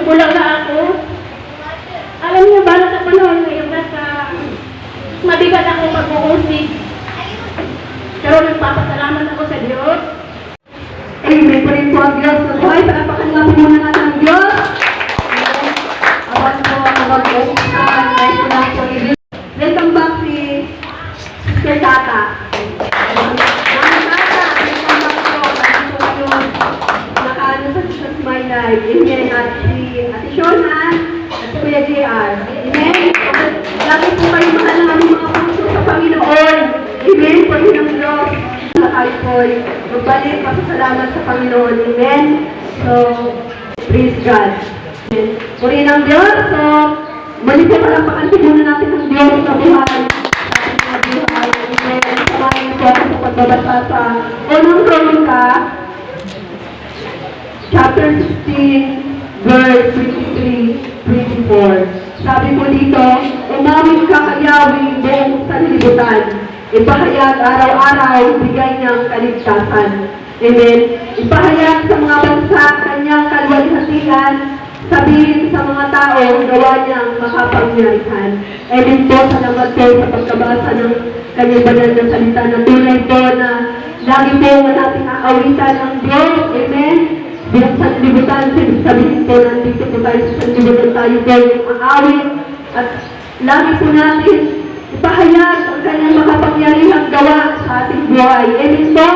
Nagulang na ako. Alam niyo ba na sa panahon ngayon nasa mabigat akong mag-uusig. Pero nagpapasalamat ako sa Diyos. Amen. Purihin po ang Diyos ng buhay. Palapakan nga po muna natin ang Diyos. Awan po ang mag-uusig. Nice po lang po. Welcome back si Sister Tata. Welcome back po. Nakaano sa Jesus My Life. Amen. At si Ate Shonan at si Kuya JR. Amen. Lagi po kayo mahal ng aming mga puso sa Panginoon. Amen. Purihin ang Diyos. Tayo po'y magbalik pasasalamat sa Panginoon. Amen. So, praise God. Amen. Purihin ang Diyos. So, balik po palampakan muna natin ang Diyos sa buhay. Sa buhay. Amen. Samahin po ako sa pagbabasa sa Unang Kronika, chapter 16, verse 23-24. Sabi po dito, umawit ka kayawi buong sanlibutan. Ipahayag araw-araw, bigay niyang kaligtasan. Amen. Ipahayag sa mga bansa kanyang kaluwalhatian, sabihin sa mga tao, gawa niyang makapangyarihan. Amen po, salamat po sa pagkabasa ng kanyang banal na salita na tunay po na lagi po nating aawitan ng Diyos. Amen. Bilang sanlibutan, sabihin po, nandito po tayo sa sanlibutan, tayo po yung aawit. At lagi po natin ipahayag ang kanyang makapangyarihang gawa sa ating buhay. Amen po.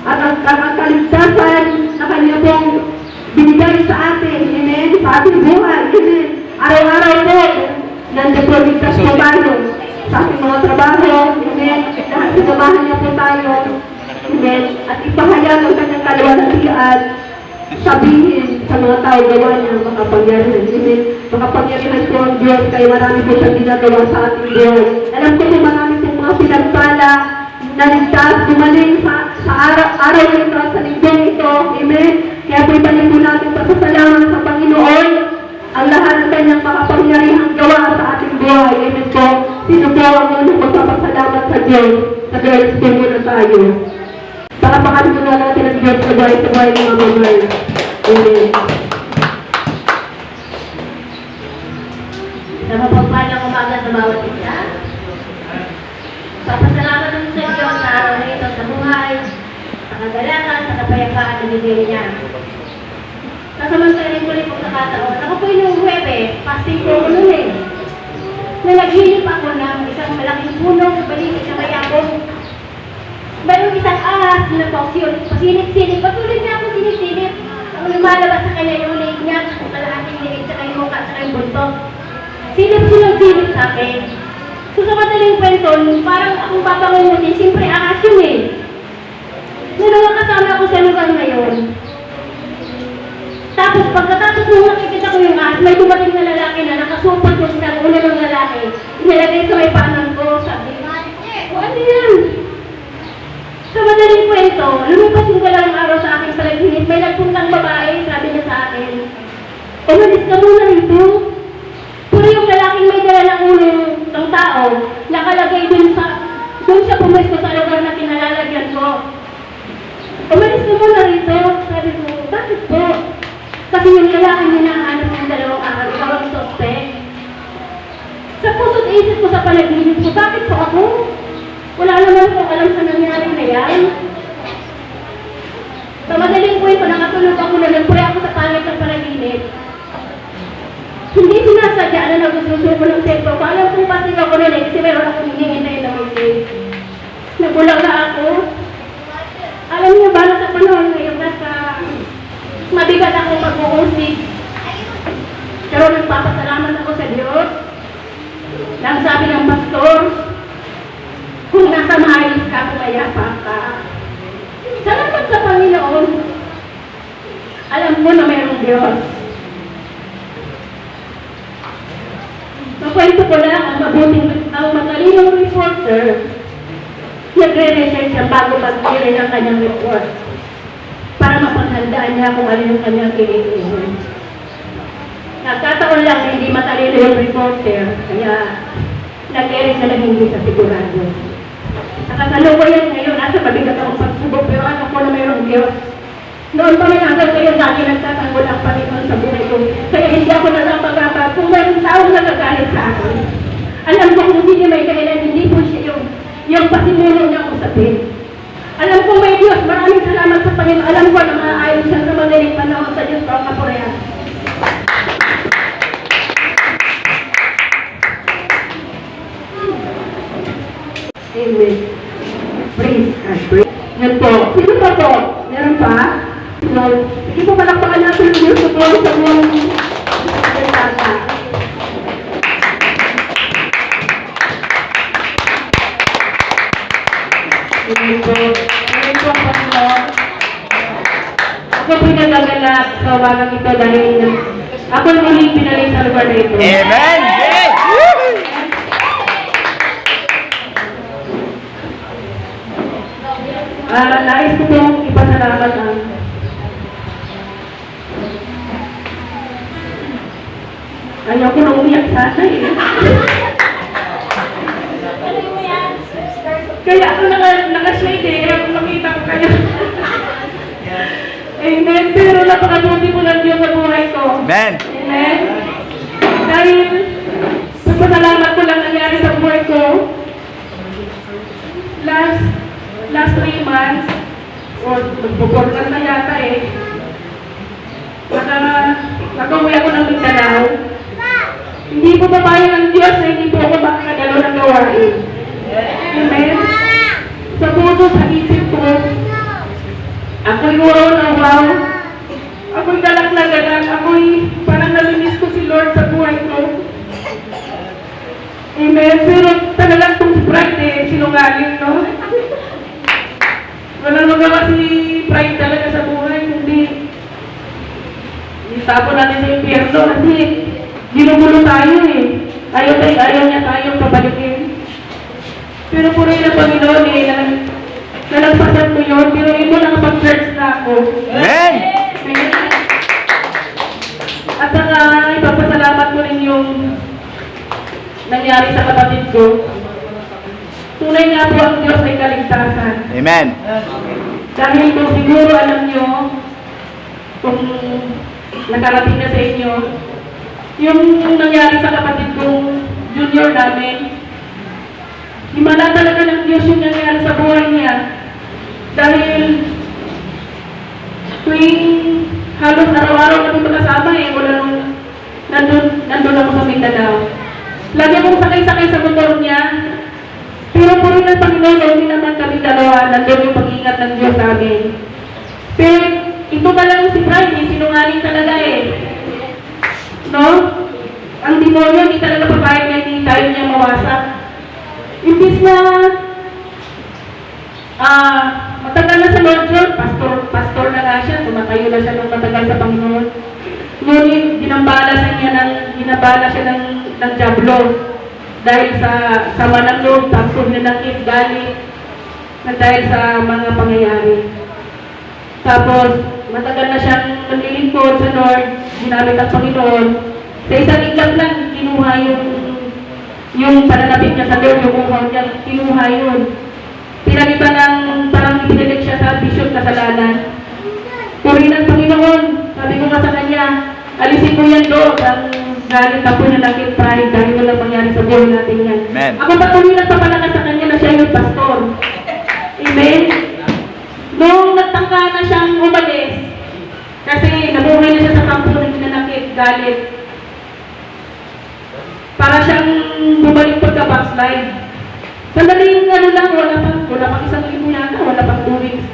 At ang kaligtasan na kanya pong binigay sa atin. Amen. Sa ating buhay. Amen. Araw-araw po, nandito po ligtas po tayo sa ating mga trabaho. Amen. Dahil sinamahan niya po tayo. Amen. At ipahayag ang kanyang kaluwalhatian, sabihin sa mga tao, gawa niya makapangyarihan. Amen. Makapangyarihan po ang Diyos, kaya marami po siyang ginagawa sa ating buhay. Alam ko po marami pong mga pinagpala na ligtas, gumaling sa araw nito, sa linggong ito. Amen. Kaya po ibalik po natin pasasalamat sa Panginoon ang lahat ng kanyang makapangyarihang gawa sa ating buhay. Amen po. Sino po ang unang magpapasalamat sa Diyos? Sa Diyos po muna tayo. Palapakan muna natin ang Diyos sa buhay ng mga mamay. Amen. Sa mapagpalang umaga sa bawat isa. Papasalamat ng sa Diyos sa araw na ito sa buhay, sa kagalakan, sa kapayapaan na bibili niya. Kasamantalang ko rin po sa kataon. Ako po yung Huwebe, fasting po ko nun eh. Na naghinip ako ng isang malaking puno sa paligid na mayabong. Mayroong isang ahas na pasilip-silip. Patuloy niya ako silip-silip. Ang lumalabas sa kanya yung leeg niya, ang kalahating leeg, saka yung mukha, saka yung buntot. Silip sa akin. So sa madaling kwento, parang akong papangungutin, siyempre ahas yun eh. Nung kasama ako sa lugar ngayon. Tapos pagkatapos nung nakikita ko yung ahas, may dumating na lalaki na nakasupot yung isang una ng lalaki. Inilagay sa may panan ko, sabi, ano yan? Sa madaling kwento, lumipas yung dalawang araw sa aking palaginip, may nagpuntang babae, sabi niya sa akin, umalis ka muna rito. Puro yung lalaking may dala ng ulo ng tao, nakalagay dun siya pumesto sa lugar na kinalalagyan ko. Umalis ka muna rito. Sabi ko, bakit po? Kasi yung lalaking hinahanap ng dalawang araw, ikaw ang suspect. Sa puso't isip ko sa panaginip ko, bakit po ako? Wala naman akong alam sa nangyari na yan. Sa madaling kwento, nakatulog ako na nagpray ako sa pangit ng panaginip. Hindi sinasadya na nagususun ko ng sentro. Alam kong pasig ako na kasi meron akong hinihintay na message. Nagulang na ako. Alam niyo ba na sa panahon ngayon nasa mabigat akong mag-uusig. Pero nagpapasalamat ako sa Diyos. Nang sabi ng pastor, kung nasa maayos ka, kumayapa ka. Salamat sa Panginoon. Alam mo na mayroong Diyos. Makwento ko lang, ang matalinong reporter, nagre-research siya bago mag-gilin ang kanyang report para mapaghandaan niya kung ano yung kanyang kinikilig. Nagkataon lang hindi matalino yung reporter, kaya nag-eri siya na hindi sa sigurado. Sa kasalukuyan ngayon, nasa mabigat akong pagsubok, pero ano ko na mayroong Diyos. Noon pa may hanggang ngayon, dati nagtatanggol ang Panginoon sa buhay ko. Kaya hindi Alam ko kung sino may kailan, hindi po siya yung pasimuno niya usapin. Alam ko may Diyos, maraming salamat sa Panginoon. Alam ko na maaayon siya sa madaling panahon sa Diyos ko ang kapurihan. Amen. Praise God. Yan po. Sino pa po? Meron pa? So, sige po, palakpakan natin yung Diyos po sa mga salita. Amen po. Amen po, Panginoon. Ako po nagagalak sa umagang ito dahil ako muling pinalit sa lugar na ito. Amen! Nais ko pong ipasalamat ang ayaw ko nang umiyak sana eh. Kaya ako naka-shade eh, kaya kung makita ko kayo. Amen. Pero napakabuti po ng Diyos sa buhay ko. Amen! Amen. Dahil sa pasalamat ko lang nangyari sa buhay ko, last 3 months, or magpupor na yata eh, nakauwi ako ng Mindanao. Hindi po papayo ng Diyos na hindi po ako makakadalo ng gawain. Amen. Sa puso, sa isip ko, ako'y wow. Ako'y galak na galak. Ako'y parang nalinis ko si Lord sa buhay ko. Amen. Pero talagang itong pride eh, sinungaling, no? Walang magawa si pride talaga sa buhay, kundi itapon natin sa impyerno kasi ginugulo tayo eh. Ayaw niya tayong pabalikin. Pero puro yun ang Panginoon eh, nalagpasan ko yun, pero ito nakapag-church na ako. Amen! At saka ipapasalamat ko rin yung nangyari sa kapatid ko. Tunay nga po ang Diyos ay kaligtasan. Amen! Dahil kung siguro alam nyo, kung nakarating na sa inyo, yung nangyari sa kapatid kong junior namin, himala talaga ng Diyos yung nangyari sa buhay niya. Dahil tuwing halos araw-araw na kami kasama eh, wala nung nandun ako sa Mindanao. Lagi akong sakay-sakay sa motor niya, pero puro ng Panginoon, hindi naman kami dalawa, nandun yung pag-ingat ng Diyos sa amin. Pero ito talagang si Friday, sinungaling talaga eh. No? Ang demonyo, hindi talaga papayag na hindi tayo niya mawasak. Imbis na matagal na sa Lord John, pastor na nga siya, tumatayo na siya nung matagal sa Panginoon. Ngunit ginabala siya ng diablo. Dahil sa sama ng loob, tapos nanakit, galit, na dahil sa mga pangyayari. Tapos, matagal na siyang naglilingkod sa Lord, ginamit ang Panginoon. Sa isang iglap lang, kinuha yung pananapit niya sa Lord, yung uhaw niya, kinuha yun. Pinalitan ng parang ipinilig siya sa bishop kasalanan. Purihin ang Panginoon, sabi ko nga sa kanya, alisin mo yan Lord, ang galit na po na nakit pride dahil walang mangyari sa buhay natin yan. Amen. Ako patuloy nagpapalakas sa kanya na siya yung pastor. Amen? Nung nagtangka na siyang umalis, kasi nabuhay na siya sa kampo na ginanakit, galit. Para siyang bumalik pagka-backslide. Sandaling lang, wala pang isang linggo yata, wala pang 2 weeks.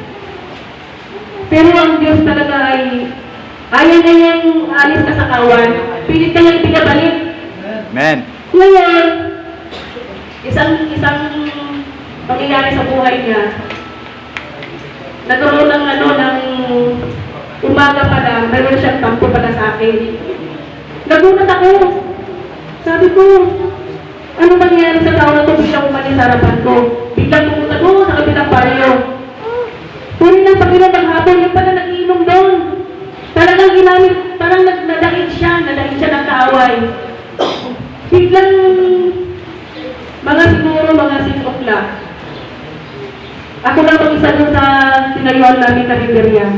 Pero ang Diyos talaga ay ayaw na niyang alis ka sa kawan. Pilit ka niyang pinabalik. Amen! Ngayon, isang pangyayari sa buhay niya, nagkaroon ng umaga pa lang, mayroon siyang tampo pala sa akin. Nagulat ako. Sabi ko, ano mangyayari sa tao na ito biglang umalis sa harapan ko? Biglang pumunta doon sa kabilang baryo. Puri ng Panginoon ng hapon, yung pala nagiinom doon. Talagang ginamit, parang nadakit siya ng kaaway. Biglang, siguro mga 6 o'clock. Ako lang mag-isa doon sa tinayuan namin na Riberia.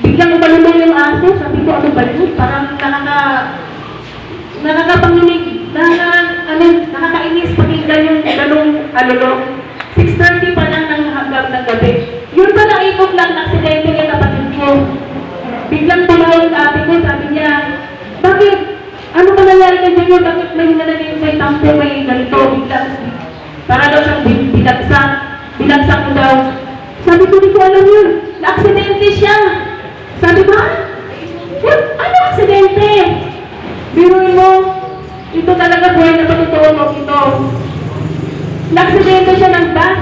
Biglang umalulong yung aso, sabi ko, ano ba yun? Parang nakakapanginig, yun, nakakainis pakinggan yung ganung alulong. 6:30 pa lang hanggang ng gabi. Yun pala ikot lang na aksidente yung kapatid ko. Biglang tumawag ate ko, sabi niya, bakit? Ano ba nangyari kay Junior? Bakit may tampo, may ganito, biglang? Para daw siyang binagsak ko daw. Sabi ko, di ko alam yun. Na-aksidente siya. Sabi ko, ano aksidente? Biruin mo, ito talaga buhay na patutoo mo ito. Na-aksidente siya ng bus.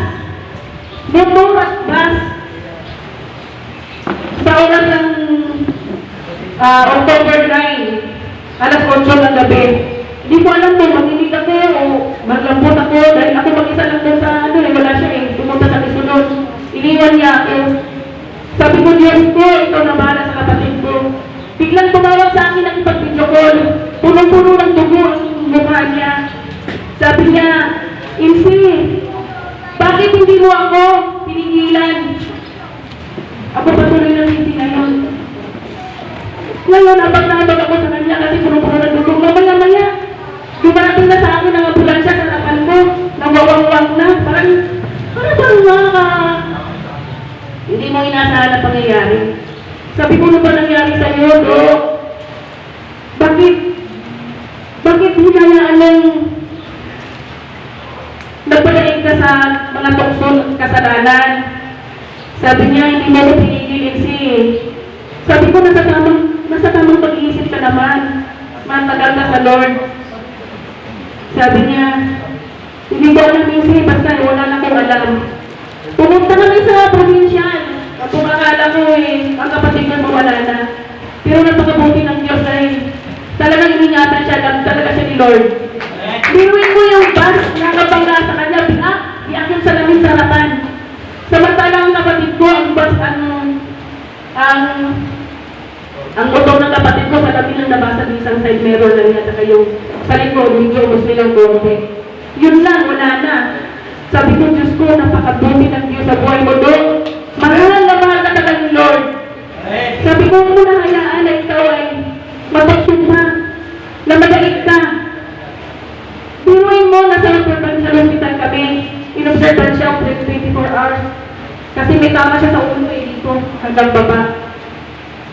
Motor at bus. Sa oras ng October 9, alas 8 ng gabi. Hindi ko alam kung mag-inig ako o maglambot ako dahil ako mag-isa lang doon sa wala siya pumunta sa Kisunod. Iniwan niya ako. Sabi ko, Diyos ko, ikaw na bahala sa kapatid ko. Biglang tumawag sa akin ang ipag-video call. Punong-puno ng dugo ang mukha niya. Sabi niya, Insi, bakit hindi mo ako pinigilan? Ako patuloy ng Insi ngayon. Ngayon, abag-abag ako sa kanya kasi puno-puno ng dugo. Mamaya-maya, dumarating na sa akin ang ambulansya sa lapan ko. Nawawang-wang na. Parang hindi mo inasahan na pangyayari. Sabi ko, ano ba nangyari sa iyo, Dok? Bakit hinayaan ng nagpalain ka sa mga tukso kasalanan? Sabi niya, hindi mo ko pinigilin Sabi ko, nasa tamang pag-iisip ka naman. Matagal ka sa Lord. Sabi niya, hindi ko alam minsan, basta wala na akong alam. Pumunta kami sa provincial. Kung akala ko ang kapatid niya mawala na. Pero napakabuti ng Diyos ay talagang iningatan siya lang talaga siya ni Lord. Biruin mo yung bus na kabangga sa kanya, iyak yung salamin sa harapan. Samantalang kapatid ko, ang bus, ang motor ng kapatid ko, sa tabi ng nabasa ng isang side mirror lang niya, saka yung sa likod, medyo ubos nilang konti. Yun lang, wala na. Sabi ko, Diyos ko, napakabuti ng Diyos sa buhay mo doon. Mahal na mahal ka talaga ni Lord. Sabi ko, kung muna hayaan na ikaw ay mapagsunma, na magalit ka. Pinuin mo, nasa provincial hospital kami, inobservan siya 24 hours. Kasi may tama siya sa ulo dito, hanggang baba.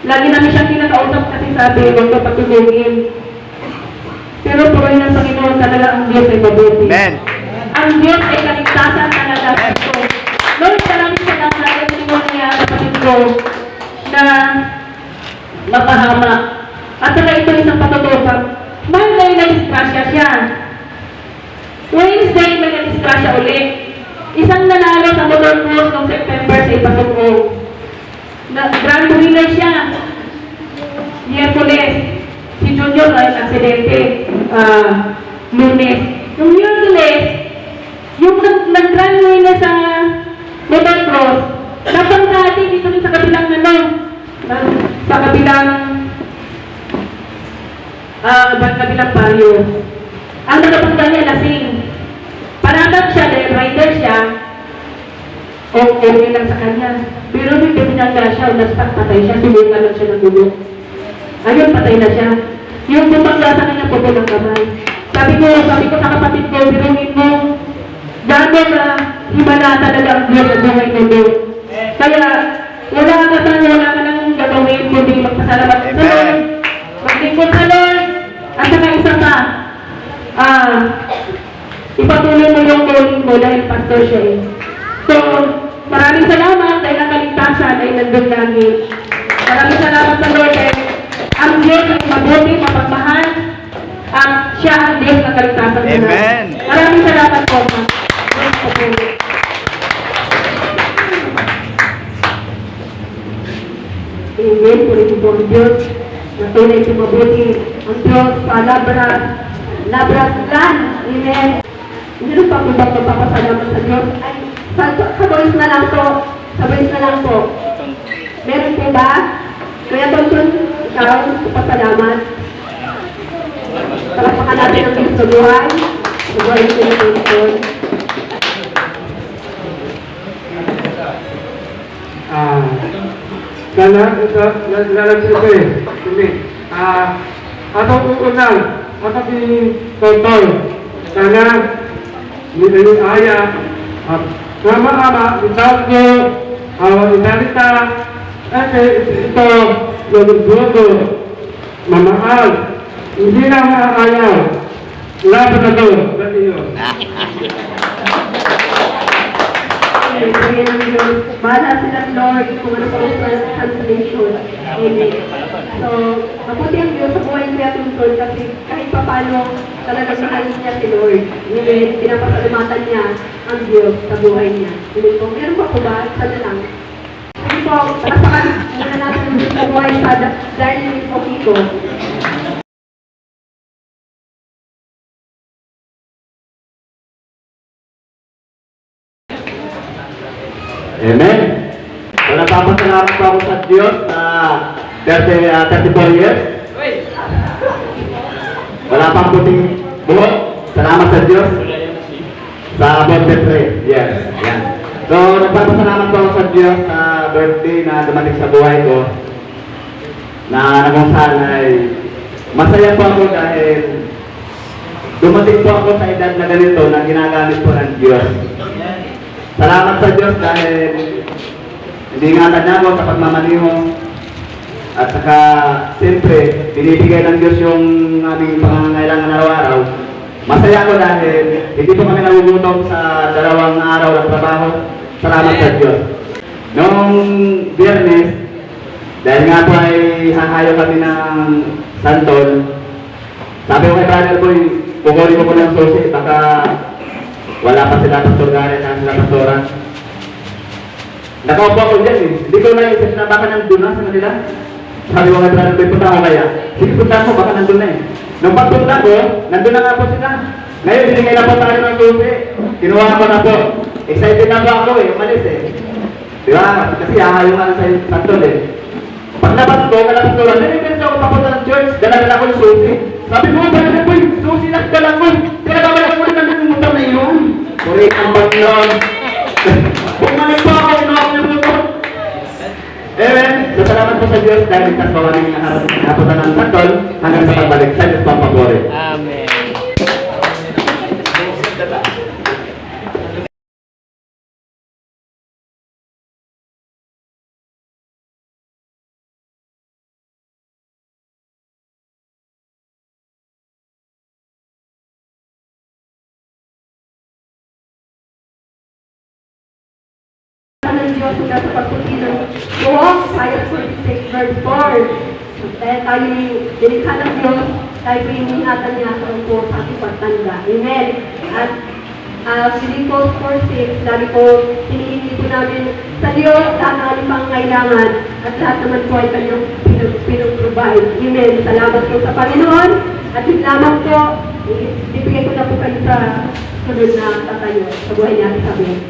Lagi namin siyang kinakausap kasi sabi, huwag ka patulungin. Pero pagay ng Panginoon talaga ang Diyos ay mabuti. Amen. Ang Diyos ay kaligtasan talaga ito. Lord, maraming salamat sa Panginoon niya, kapatid ko, na mapahama. At saka ito isang patutupan. Monday na-disgrasya siya. Wednesday may na-disgrasya ulit. Isang nanalo sa motor course noong September sa Ipasuko. Grand winner siya. Miyerkules. Si Junior ay aksidente. Lunes. Yung Miyerkules, yung nag-grand winner sa motor cross, napangkati dito sa kabilang sa kabilang baryo. Ang nagapagda niya lasing. Panatag siya dahil rider siya, okay lang sa kanya. Pero nung pinagda siya, nastak patay siya, sumuka lang siya ng gulo. Ayun, patay na siya. Yung bumangga sa kanya, puto ng kamay. Sabi ko sa kapatid ko, biruin mo, gano'n na himala talaga ang Diyos sa buhay mo doon. Kaya, wala ka nang gagawin, kundi magpasalamat sa Lord, maglingkod sa Lord, at saka isa pa, ipatuloy mo yung calling mo dahil pastor siya eh. So, maraming salamat dahil ang kaligtasan ay nandun lagi. Maraming salamat sa Lord dahil ang Diyos ay mabuti, mapagmahal, at siya ang Diyos ng kaligtasan. Amen. Maraming salamat po. Amen. Purihin po ang Diyos. Natunay ito mabuti. Ang Diyos, palabras lan. Amen. Hindi rin pa kung bakit papasalamat sa Diyos. Ay, sa voice na lang po. Sa voice na lang po. Meron po ba? Kaya Tonton, ikaw, papasalamat. Talapakan natin ang Diyos sa buhay. Sa buhay ko na Tonton. Lalagyan ko atong unang, atong si Tonton, sana ayah, ama-ama, itakbo, awal itarita, ito, lugo, mamahal, hindi na maayaw. Laban na to, dati yun. Ibigay ng Diyos. Bahala silang Lord kung ano po ang translation. Amen. So, mabuti ang Diyos sa buhay niya tungkol kasi kahit pa paano talagang mahal niya si Lord. Amen. Pinapasalamatan niya ang Diyos sa buhay niya. Amen po. Meron pa po ba? Sana lang. Sige po, talasakan muna natin sa buhay sa Darlene Okito. Amen. Wala pa salamat po ako sa Diyos na 34 years. Wala pang puting buhok. Salamat sa Diyos. Sa birthday. Yes. Yan. So, nagpapasalamat po ako sa Diyos sa birthday na dumating sa buhay ko. Na kung saan ay masaya po ako dahil dumating po ako sa edad na ganito na ginagamit po ng Diyos. Salamat sa Diyos dahil hindi ingatan niya ako sa pagmamaniho at saka siyempre binibigay ng Diyos yung aming pangangailangan araw-araw. Masaya ako dahil hindi po kami nagugutom sa 2 araw ng trabaho. Salamat sa Diyos. Noong Biyernes, dahil nga po ay hahayo kami ng santol, sabi ko kay Brother Boy, kukunin ko po ng susi, baka wala pa sila Pastor Garrett at sila Pastora. Nakaupo ako dyan eh. Hindi ko naisip na baka nandun na sa kanila. Sabi ko kay Brother Boy, punta ko kaya. Sige, punta mo, baka nandun na eh. Nung pagpunta ko, nandun na nga po sila. Ngayon, binigay na po tayo ng susi. Kinuha ko na po. Excited na po ako eh, umalis eh. Di ba? Kasi hahayo nga sa santol eh. Paglabas ko, kala Pastora, nanipensa ako papunta ng church, dala-dala ko yung susi. Sabi mo, Brother Boy, susi lang ka lang mo. Kaya babalik mo na namin yung motor na iyon. Correct ang Panginoon. Bumalik po ako, inuha ko yung motor. Amen. So, salamat po sa Diyos dahil ligtas po kami napunta ng santol hanggang sa pagbalik sa Diyos pang pabori. Amen. ng Diyos mula sa pagputi ng buhok, Isaiah 46 verse 4. Dahil tayo dinikha ng Diyos, tayo po iningatan niya sa po sa ating pagtanda. Amen. At Philippians 4:6, lagi po hinihingi po namin sa Diyos lahat ng aming pangangailangan at lahat naman po ay kanyang pinag-provide. Amen. Salamat po sa Panginoon at yun lamang po, ibigay ko na po kayo sa sunod na tatayo sa buhay natin sabihin.